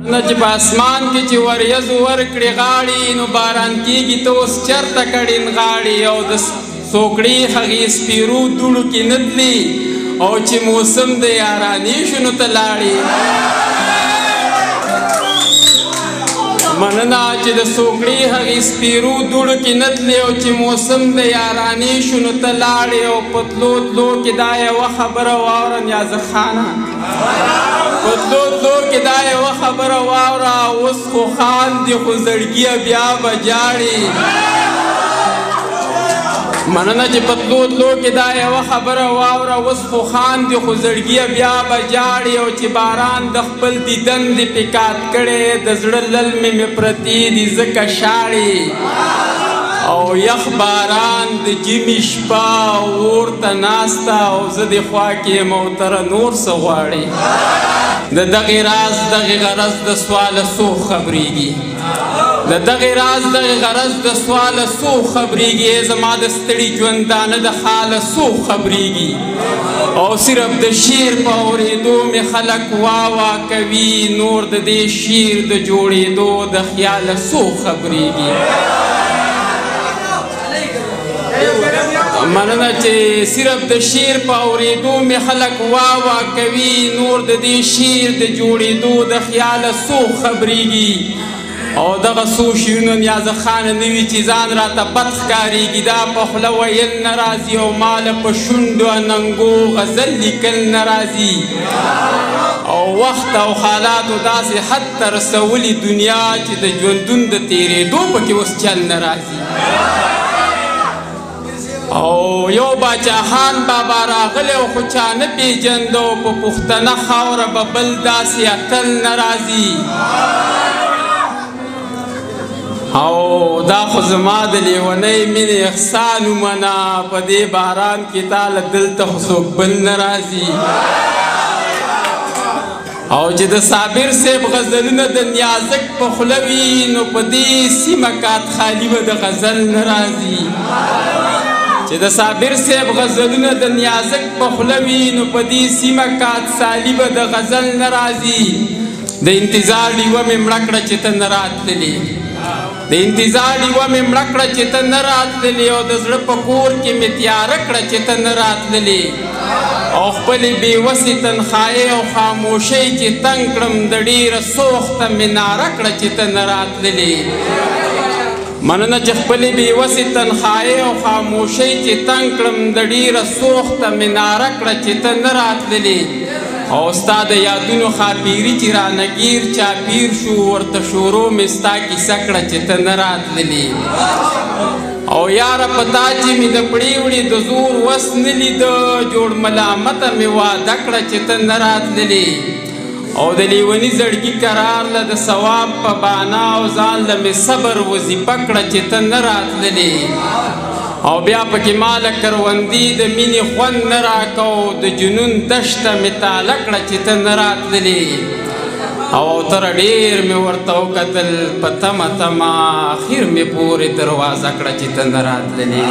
نه چې په اسمان کې چې وریځو ورکړې غاړې نو باران کېږي ته اوس چېرته کړین غاړې او د څوکړې هغې سپیرو دوړو کې نه تلي او چې موسم د یارانې شو نو ته لاړې مننه چې د څوکړې هغې سپیرو دوړو کې نه تلي او چې موسم د یارانې شو نو ته لاړې او په تلو تلو کې دا یوه خبره واوره نیازه خانه په تلو تلو کې دا یوه خبره واوره اوس خو خاندي خو زړګیه بیا به جاړي مننه چې په تلو تلو کې دا یوه خبره واوره اوس خو خاندي خو زړګیه بیا به جاړي او چې باران د خپل دیدن دې پکات کړی د زړه للمې مې پرتې دي ځکه شاړي او یخ باران د جمی شپه اور ته ناسته او زه دې خوا کې یم او تره نور څه غواړې د دغې راز دغې غرض د سواله څوک خبرېږي د دغې راز دغې غرض د سواله څوک خبرېږي زما د ستړي ژوندانه د حاله څوک خبرېږي او صرف د شعر په اورېدو مې خلک واوا کوي نور د دې شعر د جوړېدو د خیاله څوک خبرېږي مننه چې صرف د شعر په اورېدو مې خلک واوا کوي نور د دې شعر د جوړېدو د خیاله څوک خبرېږي او دغه څو شعرونه نیازه خانه نه وي چې ځان راته بد ښکارېږي دا په خوله ویل نه راځي او ماله په شونډو ننګو غزل لیکل نه راځي او وخت او حالاتو داسې حد ته رسولي دنیا چې د ژوندون د تېرېدو پکې اوس چل نه راځي او یو باچاخان بابا راغلی او خو چا نه پېژند او په پښتنه خاوره به بل داسې اتل نه راځي او دا خو زما د لیونۍ مینې احسان ومنه په دې باران کې تاله دلته خو څوک بل نه راځي او چې د صابر صاحب غزلونه د نیازک په خوله وي نو په دې سیمه کات خالي به د غزل نه راځي چې د صابر صاحب غزلونه د نیازک په خوله وي نو په دې سیمه کات سالي به د غزل نه راځي د انتظار ډیوه مې مړه کړه چې ته نه راتللې د انتظار ډیوه مې مړه کړه چې ته نه راتللې او د زړه په کور کې مې تیاره کړه چې ته نه راتللې او خپلې بېوسې تنخواهۍ او خاموشۍ چې تنګ کړم د ډېره سوخته مې ناره کړه چې ته نه راتللې مننه چې خپلې بېوسې تنخواهۍ او خاموشۍ چې تنګ کړم د ډېره سوخته مې ناره کړه چې ته نه راتللې او ستا د یادونو خاپیري چې رانه ګیر چاپیر شو ورته شورو مې ستا کیسه کړه چې ته نه راتللې او یاره په تا چې مې د پړې وړې د زور وس نه لیده جوړ ملامته مې واده کړه چې ته نه راتللې او د لیوني زړګي قرار له د ثواب په بانا او ځان له مې صبر وظیفه کړه چې ته نه راتللې او بیا پکې ماله کروندې د مینې خوند نه راکو د جنون دشته مې تاله کړه چې ته نه راتللې او تره ډېر مې ورته وکتل په تمه تمه اخر مې پورې دروازه کړه چې ته نه راتللې